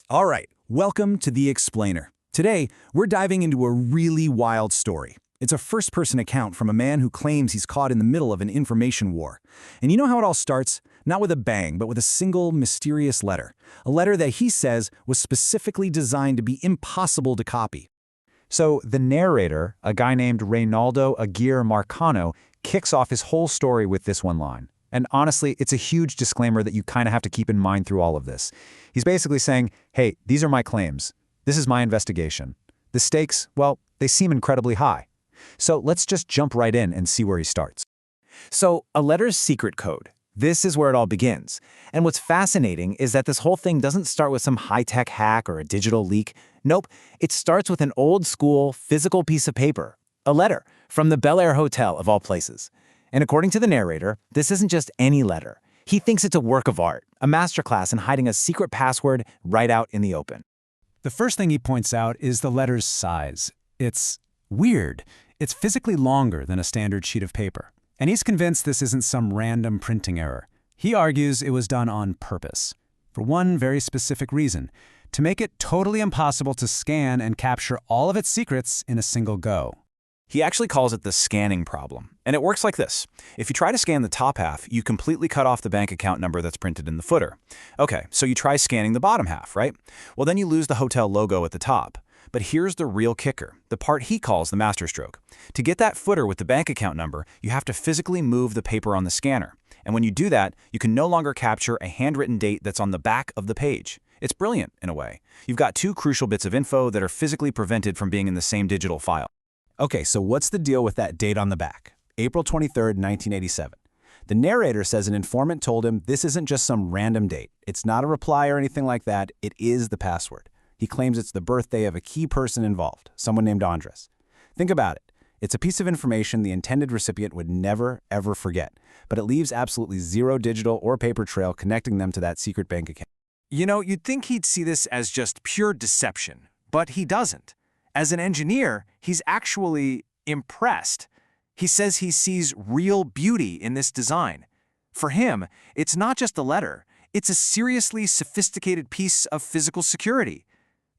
All right, welcome to The Explainer. Today, we're diving into a really wild story. It's a first-person account from a man who claims he's caught in the middle of an information war. And you know how it all starts? Not with a bang, but with a single mysterious letter. A letter that he says was specifically designed to be impossible to copy. So the narrator, a guy named Reynaldo Aguirre Marcano, kicks off his whole story with this one line. And honestly, it's a huge disclaimer that you kind of have to keep in mind through all of this. He's basically saying, hey, these are my claims. This is my investigation. The stakes, well, they seem incredibly high. So let's just jump right in and see where he starts. So, a letter's secret code. This is where it all begins. And what's fascinating is that this whole thing doesn't start with some high-tech hack or a digital leak. Nope, it starts with an old-school, physical piece of paper. A letter from the Bel Air Hotel, of all places. And according to the narrator, this isn't just any letter. He thinks it's a work of art, a masterclass in hiding a secret password right out in the open. The first thing he points out is the letter's size. It's weird. It's physically longer than a standard sheet of paper. And he's convinced this isn't some random printing error. He argues it was done on purpose, for one very specific reason: to make it totally impossible to scan and capture all of its secrets in a single go. He actually calls it the scanning problem. And it works like this. If you try to scan the top half, you completely cut off the bank account number that's printed in the footer. Okay, so you try scanning the bottom half, right? Well, then you lose the hotel logo at the top. But here's the real kicker, the part he calls the masterstroke. To get that footer with the bank account number, you have to physically move the paper on the scanner. And when you do that, you can no longer capture a handwritten date that's on the back of the page. It's brilliant, in a way. You've got two crucial bits of info that are physically prevented from being in the same digital file. Okay, so what's the deal with that date on the back? April 23rd, 1987. The narrator says an informant told him this isn't just some random date. It's not a reply or anything like that. It is the password. He claims it's the birthday of a key person involved, someone named Andres. Think about it. It's a piece of information the intended recipient would never, ever forget, but it leaves absolutely zero digital or paper trail connecting them to that secret bank account. You know, you'd think he'd see this as just pure deception, but he doesn't. As an engineer, he's actually impressed. He says he sees real beauty in this design. For him, it's not just a letter. It's a seriously sophisticated piece of physical security.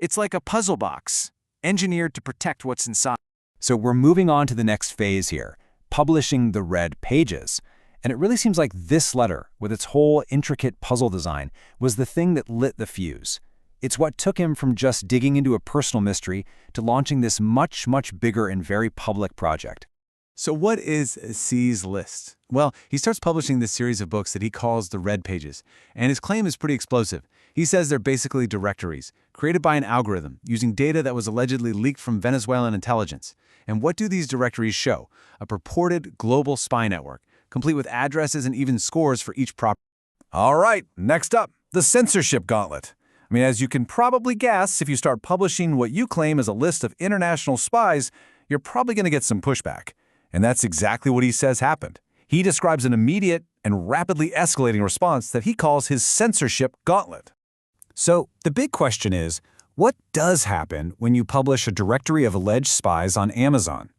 It's like a puzzle box, engineered to protect what's inside. So we're moving on to the next phase here, publishing the red pages. And it really seems like this letter, with its whole intricate puzzle design, was the thing that lit the fuse. It's what took him from just digging into a personal mystery to launching this much, much bigger and very public project. So what is XisList? Well, he starts publishing this series of books that he calls the Red Pages, and his claim is pretty explosive. He says they're basically directories, created by an algorithm, using data that was allegedly leaked from Venezuelan intelligence. And what do these directories show? A purported global spy network, complete with addresses and even scores for each property. All right, next up, the censorship gauntlet. I mean, as you can probably guess, if you start publishing what you claim is a list of international spies, you're probably going to get some pushback. And that's exactly what he says happened. He describes an immediate and rapidly escalating response that he calls his censorship gauntlet. So the big question is, what does happen when you publish a directory of alleged spies on Amazon?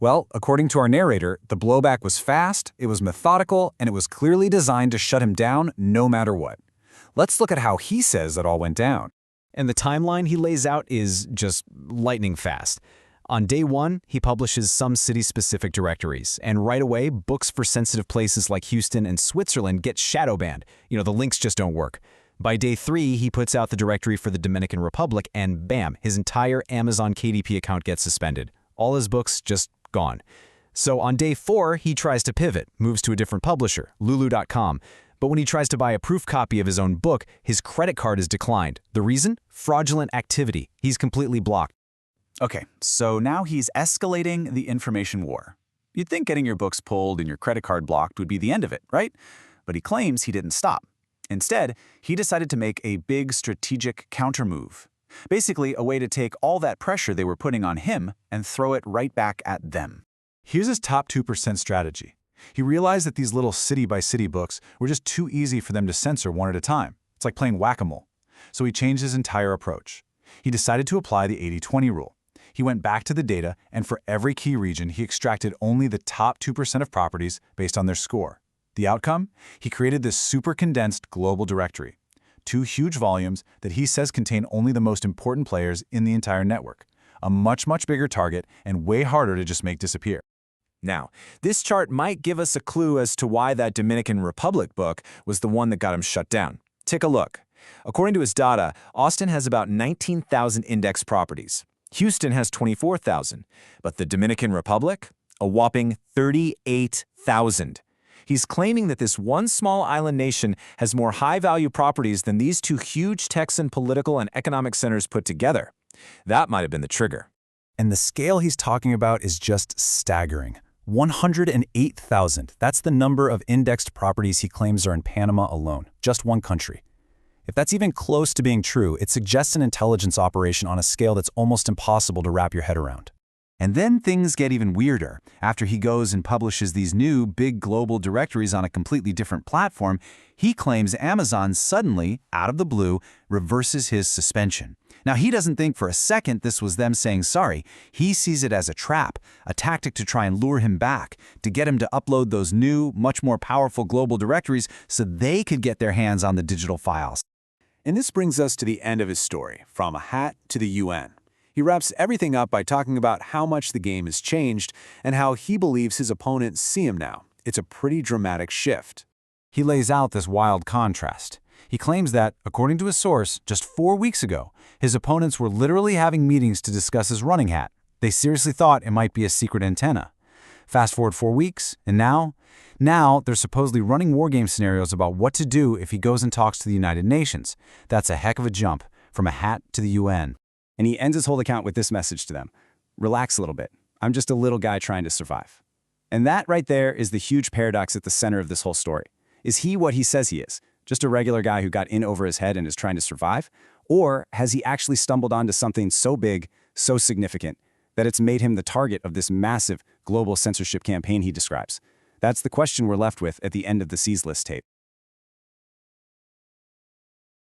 Well, according to our narrator, the blowback was fast, it was methodical, and it was clearly designed to shut him down no matter what. Let's look at how he says it all went down. And the timeline he lays out is just lightning fast. On day one, he publishes some city-specific directories, and right away, books for sensitive places like Houston and Switzerland get shadow banned. You know, the links just don't work. By day 3, he puts out the directory for the Dominican Republic, and bam, his entire Amazon KDP account gets suspended. All his books just gone. So on day 4, he tries to pivot, moves to a different publisher, Lulu.com. But when he tries to buy a proof copy of his own book, his credit card is declined. The reason? Fraudulent activity. He's completely blocked. Okay, so now he's escalating the information war. You'd think getting your books pulled and your credit card blocked would be the end of it, right? But he claims he didn't stop. Instead, he decided to make a big strategic countermove. Basically, a way to take all that pressure they were putting on him and throw it right back at them. Here's his top 2% strategy. He realized that these little city-by-city books were just too easy for them to censor one at a time. It's like playing whack-a-mole. So he changed his entire approach. He decided to apply the 80-20 rule. He went back to the data, and for every key region, he extracted only the top 2% of properties based on their score. The outcome? He created this super condensed global directory. 2 huge volumes that he says contain only the most important players in the entire network. A much, much bigger target and way harder to just make disappear. Now, this chart might give us a clue as to why that Dominican Republic book was the one that got him shut down. Take a look. According to his data, Austin has about 19,000 index properties. Houston has 24,000, but the Dominican Republic? A whopping 38,000. He's claiming that this one small island nation has more high-value properties than these 2 huge Texan political and economic centers put together. That might have been the trigger. And the scale he's talking about is just staggering. 108,000. That's the number of indexed properties he claims are in Panama alone, just one country. If that's even close to being true, it suggests an intelligence operation on a scale that's almost impossible to wrap your head around. And then things get even weirder. After he goes and publishes these new big global directories on a completely different platform, he claims Amazon suddenly, out of the blue, reverses his suspension. Now, he doesn't think for a second this was them saying sorry. He sees it as a trap, a tactic to try and lure him back, to get him to upload those new, much more powerful global directories so they could get their hands on the digital files. And this brings us to the end of his story, from a hat to the UN. He wraps everything up by talking about how much the game has changed and how he believes his opponents see him now. It's a pretty dramatic shift. He lays out this wild contrast. He claims that, according to a source, just 4 weeks ago, his opponents were literally having meetings to discuss his running hat. They seriously thought it might be a secret antenna. Fast forward 4 weeks, and now they're supposedly running wargame scenarios about what to do if he goes and talks to the United Nations. That's a heck of a jump, from a hat to the UN. And he ends his whole account with this message to them. Relax a little bit. I'm just a little guy trying to survive. And that right there is the huge paradox at the center of this whole story. Is he what he says he is? Just a regular guy who got in over his head and is trying to survive? Or has he actually stumbled onto something so big, so significant, that it's made him the target of this massive global censorship campaign he describes? That's the question we're left with at the end of the XisList tape.